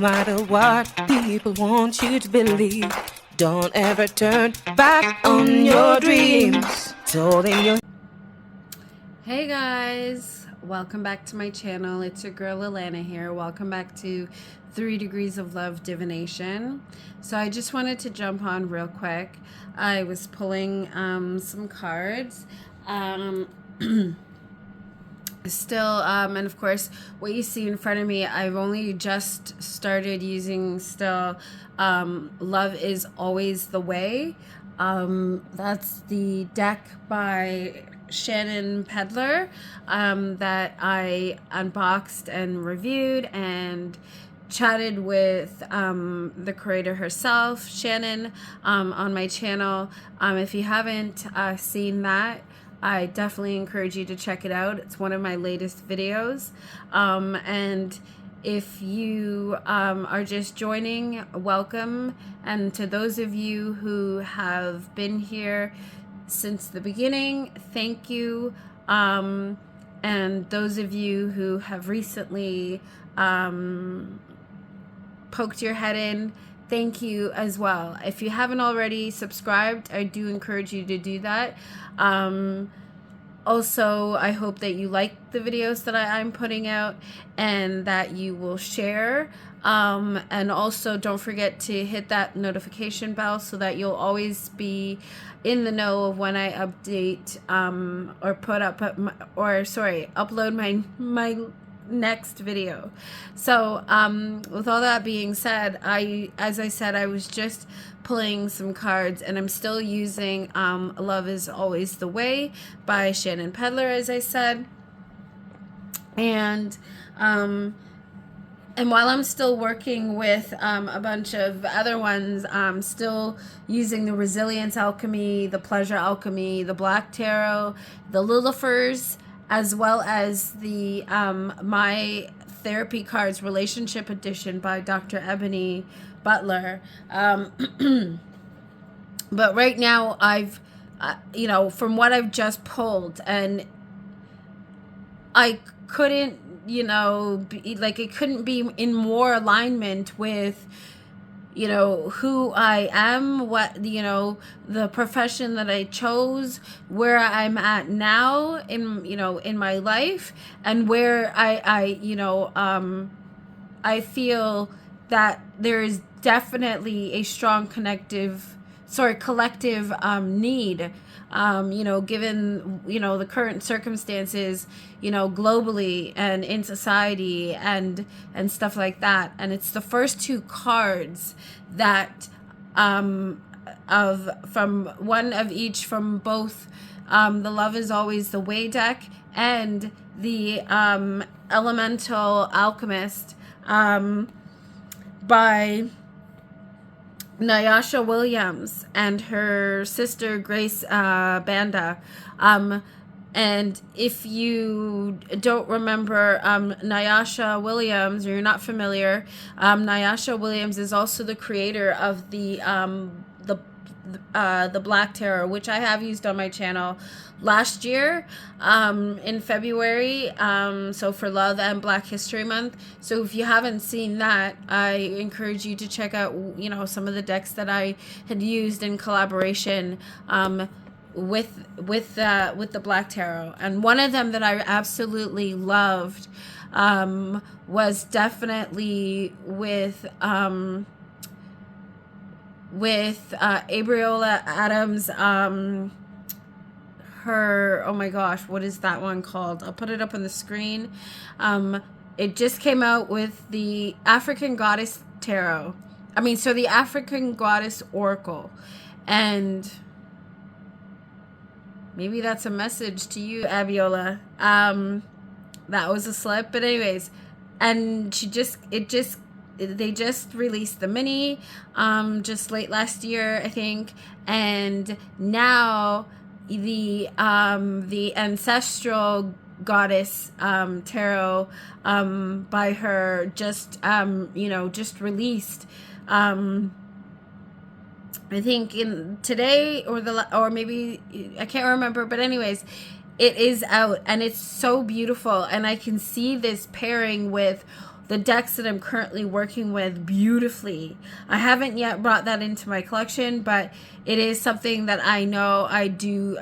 matter what people want you to believe, don't ever turn back on your dreams. Told in your... Hey guys, welcome back to my channel. It's your girl Alana here. Welcome back to 3 Degrees of Love Divination. So I just wanted to jump on real quick. I was pulling some cards. And of course what you see in front of me, I've only just started using Love is Always the Way. That's the deck by Shannon Peddler that I unboxed and reviewed and chatted with the creator herself, Shannon, on my channel. If you haven't seen that, I definitely encourage you to check it out. It's one of my latest videos. And if you are just joining, welcome. And to those of you who have been here since the beginning, thank you. And those of you who have recently poked your head in, thank you as well. If you haven't already subscribed, I do encourage you to do that. Also, I hope that you like the videos that I'm putting out and that you will share. And also don't forget to hit that notification bell so that you'll always be in the know of when I update or upload my next video. So with all that being said, as I said, I was just pulling some cards, and I'm still using Love is Always the Way by Shannon Peddler, as I said. And while I'm still working with a bunch of other ones, I'm still using the Resilience Alchemy, the Pleasure Alchemy, the Black Tarot, the Lilifers, as well as the My Therapy Cards Relationship Edition by Dr. Ebony Butler. But right now I've, from what I've just pulled, and I couldn't, it couldn't be in more alignment with, who I am, what, the profession that I chose, where I'm at now in my life, and where I feel that there is definitely a strong collective need, given, the current circumstances, globally and in society and stuff like that. And it's the first 2 cards that, from one of each from both, the Love is Always the Way deck and the, Elemental Alchemist, by Nyasha Williams and her sister Grace Banda. And if you don't remember Nyasha Williams, or you're not familiar, Nyasha Williams is also the creator of the Black Tarot, which I have used on my channel last year in February, so for Love and Black History Month. So if you haven't seen that, I encourage you to check out some of the decks that I had used in collaboration with the Black Tarot. And one of them that I absolutely loved was definitely with Abiola Adams, oh my gosh, what is that one called? I'll put it up on the screen. It just came out with the African Goddess Tarot. The African Goddess Oracle. And maybe that's a message to you, Abiola. That was a slip, but anyways. And they just released the mini just late last year, I think, and now the Ancestral Goddess Tarot by her just released, I think in today or maybe I can't remember, but anyways, it is out and it's so beautiful, and I can see this pairing with the decks that I'm currently working with beautifully. I haven't yet brought that into my collection, but it is something that I know I do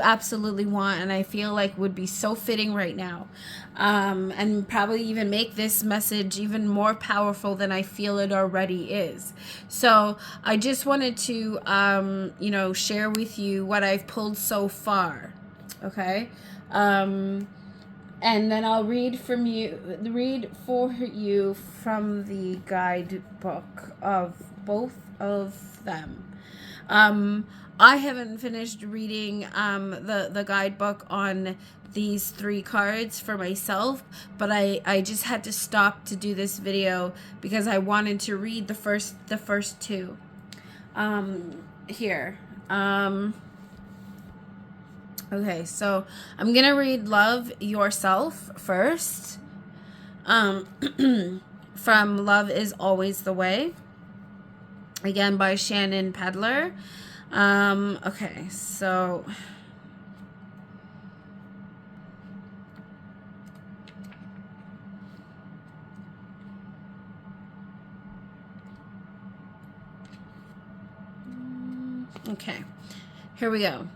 absolutely want, and I feel like would be so fitting right now, and probably even make this message even more powerful than I feel it already is. So I just wanted to share with you what I've pulled so far. Okay. And then I'll read for you from the guidebook of both of them. I haven't finished reading the guidebook on these 3 cards for myself, but I just had to stop to do this video because I wanted to read the first 2 here. Okay, so I'm gonna read Love Yourself first, from Love Is Always the Way, again by Shannon, Peddler. Okay, so okay, here we go.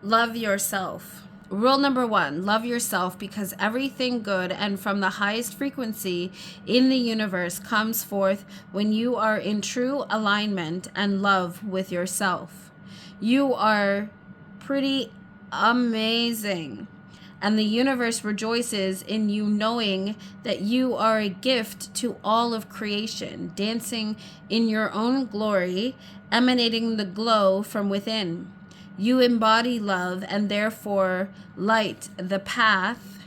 Love yourself. Rule number 1, love yourself, because everything good and from the highest frequency in the universe comes forth when you are in true alignment and love with yourself. You are pretty amazing, and the universe rejoices in you, knowing that you are a gift to all of creation, dancing in your own glory, emanating the glow from within. You embody love and therefore light the path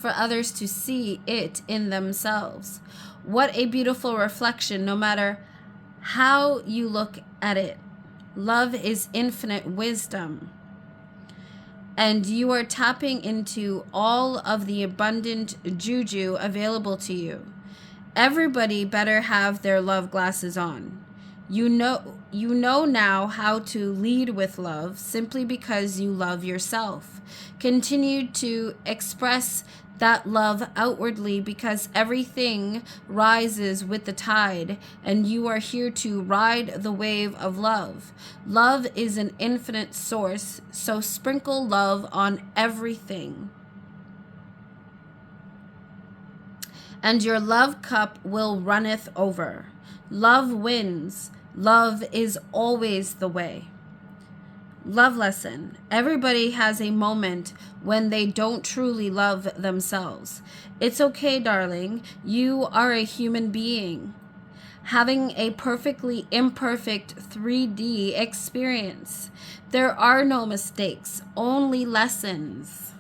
for others to see it in themselves. What a beautiful reflection, no matter how you look at it. Love is infinite wisdom, and you are tapping into all of the abundant juju available to you. Everybody better have their love glasses on. You know now how to lead with love simply because you love yourself. Continue to express that love outwardly, because everything rises with the tide, and you are here to ride the wave of love. Love is an infinite source, so sprinkle love on everything, and your love cup will runneth over. Love wins. Love is always the way. Love lesson. Everybody has a moment when they don't truly love themselves. It's okay, darling. You are a human being having a perfectly imperfect 3D experience. There are no mistakes, only lessons.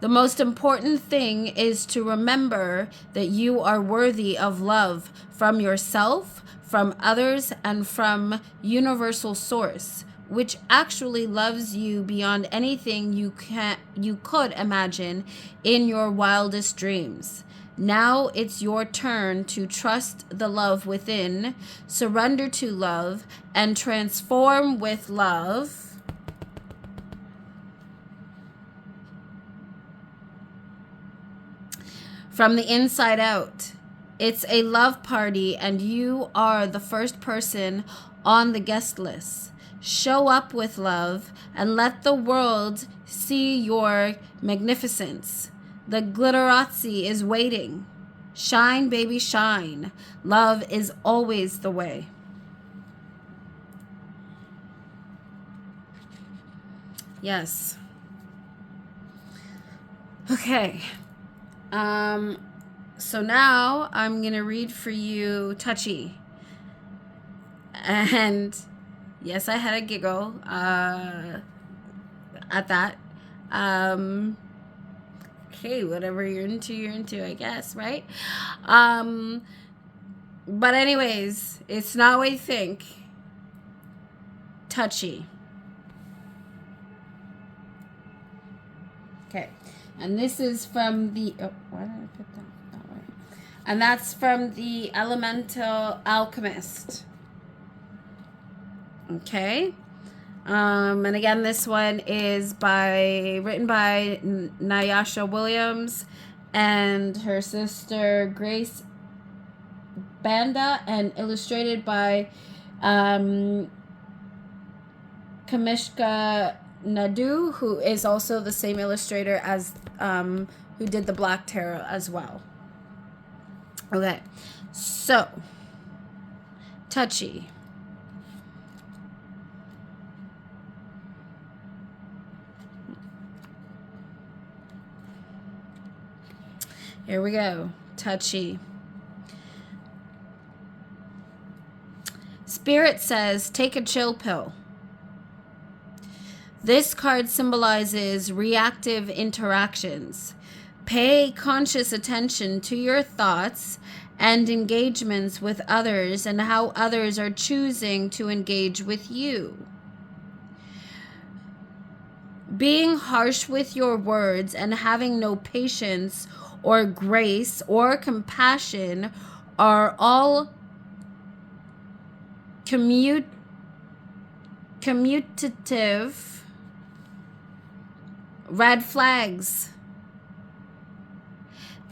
The most important thing is to remember that you are worthy of love from yourself, from others, and from universal source, which actually loves you beyond anything you could imagine in your wildest dreams. Now it's your turn to trust the love within, surrender to love, and transform with love. From the inside out. It's a love party, and you are the first person on the guest list. Show up with love and let the world see your magnificence. The glitterazzi is waiting. Shine, baby, shine. Love is always the way. Yes. Okay. So now I'm going to read for you Touchy. And yes, I had a giggle at that. Okay, whatever you're into, I guess, right? But anyways, it's not what you think. Touchy. Okay. And this is from the... Oh, why did I put that way? And that's from the Elemental Alchemist. Okay. And again, this one is written by Nyasha Williams and her sister Grace Banda, and illustrated by Kamishka Nadu, who is also the same illustrator as who did the Black Tarot as well. Okay, so touchy. Here we go. Touchy. Spirit says, take a chill pill. This card symbolizes reactive interactions. Pay conscious attention to your thoughts and engagements with others and how others are choosing to engage with you. Being harsh with your words and having no patience or grace or compassion are all commutative red flags.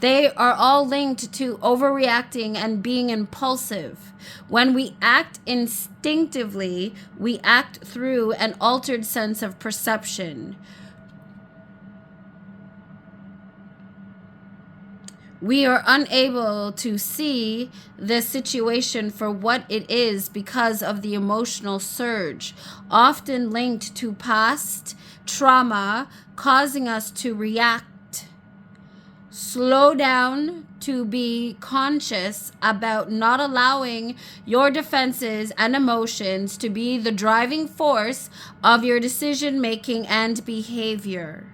They are all linked to overreacting and being impulsive. When we act instinctively, we act through an altered sense of perception. We are unable to see the situation for what it is because of the emotional surge, often linked to past trauma, causing us to react. Slow down to be conscious about not allowing your defenses and emotions to be the driving force of your decision making and behavior.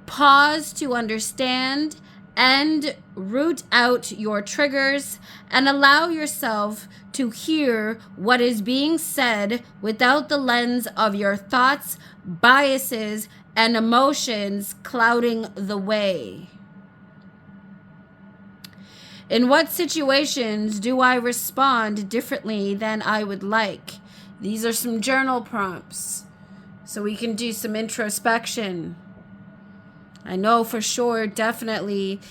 Pause to understand and root out your triggers and allow yourself to hear what is being said without the lens of your thoughts, biases, and emotions clouding the way. In what situations do I respond differently than I would like? These are some journal prompts so we can do some introspection. I know for sure, definitely,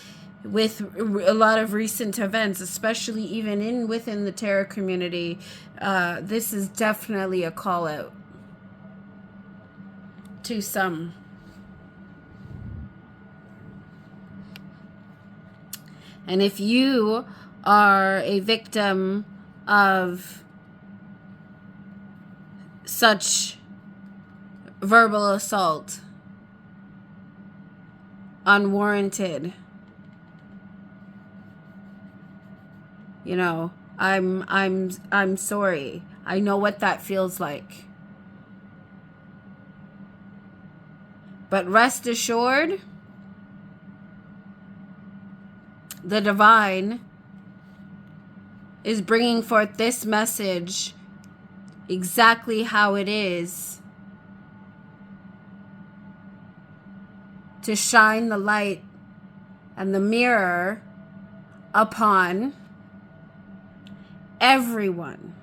with a lot of recent events, especially even within the tarot community, this is definitely a call out to some. And if you are a victim of such verbal assault, unwarranted, you know, I'm sorry. I know what that feels like. But rest assured, the divine is bringing forth this message exactly how it is, to shine the light and the mirror upon everyone.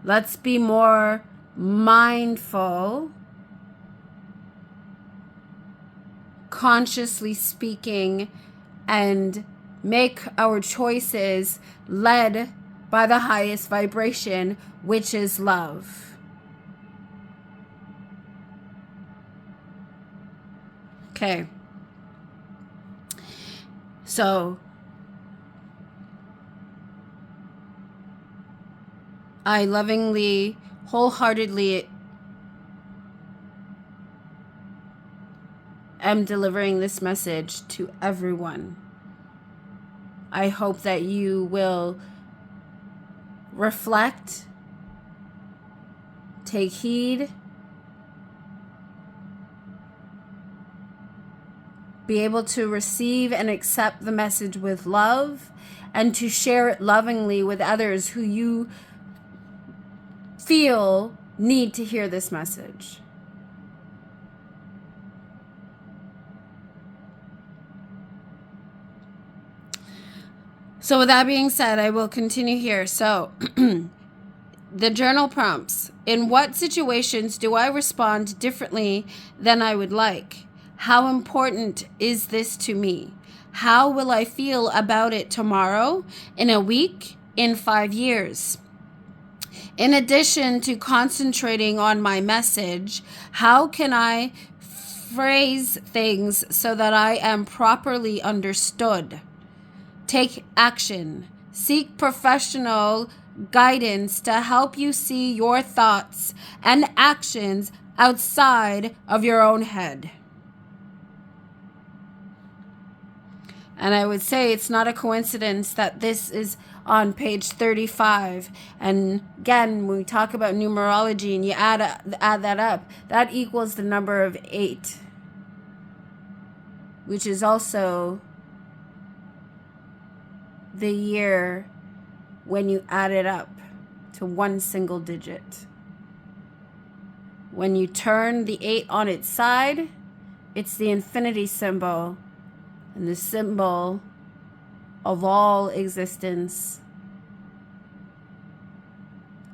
Let's be more mindful, consciously speaking, and make our choices led by the highest vibration, which is love. Okay. So I lovingly, wholeheartedly am delivering this message to everyone. I hope that you will reflect, take heed, be able to receive and accept the message with love, and to share it lovingly with others who you feel need to hear this message. So with that being said, I will continue here. So the journal prompts. In what situations do I respond differently than I would like? How important is this to me? How will I feel about it tomorrow, in a week, in 5 years? In addition to concentrating on my message, how can I phrase things so that I am properly understood? Take action. Seek professional guidance to help you see your thoughts and actions outside of your own head. And I would say it's not a coincidence that this is on page 35. And again, when we talk about numerology and you add that up, that equals the number of 8, which is also the year when you add it up to one single digit. When you turn the 8 on its side, it's the infinity symbol. And the symbol of all existence,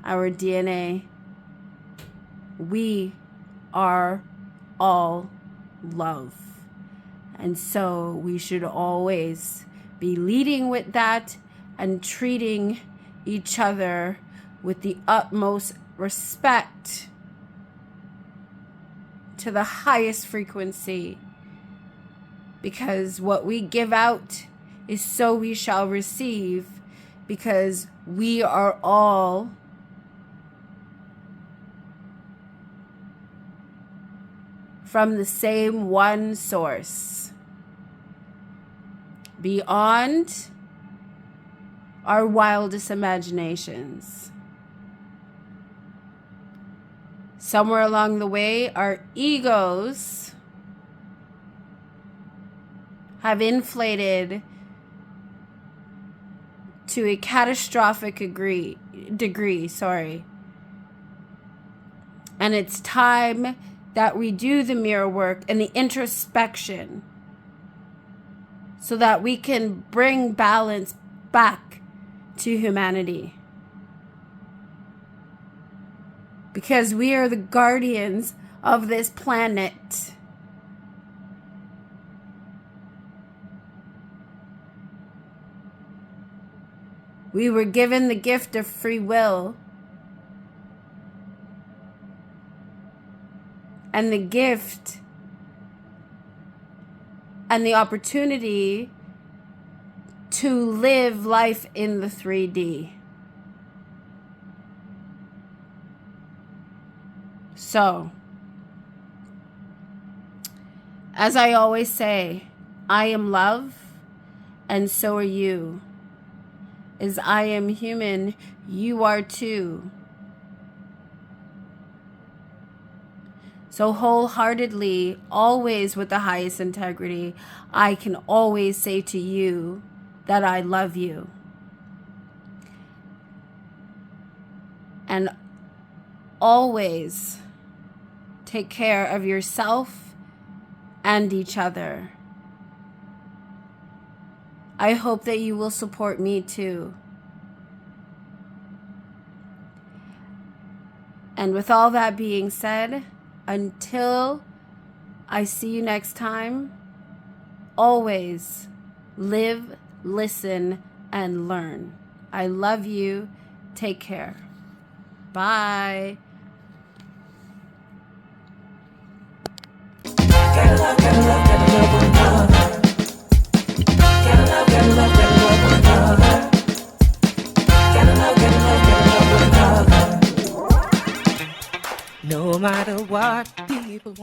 our DNA. We are all love. And so we should always be leading with that and treating each other with the utmost respect to the highest frequency. Because what we give out is so we shall receive, because we are all from the same one source, beyond our wildest imaginations. Somewhere along the way, our egos have inflated to a catastrophic degree. And it's time that we do the mirror work and the introspection so that we can bring balance back to humanity. Because we are the guardians of this planet. We were given the gift of free will. And the gift and the opportunity to live life in the 3D. So, as I always say, I am love, and so are you. As I am human, you are too. So wholeheartedly, always with the highest integrity, I can always say to you that I love you. And always take care of yourself and each other. I hope that you will support me too. And with all that being said, until I see you next time, always live, listen, and learn. I love you. Take care. Bye. Gotta love, gotta love, gotta love one another. Gotta love, gotta love, gotta love one another. Gotta love, gotta love, gotta love one another. No matter what people want.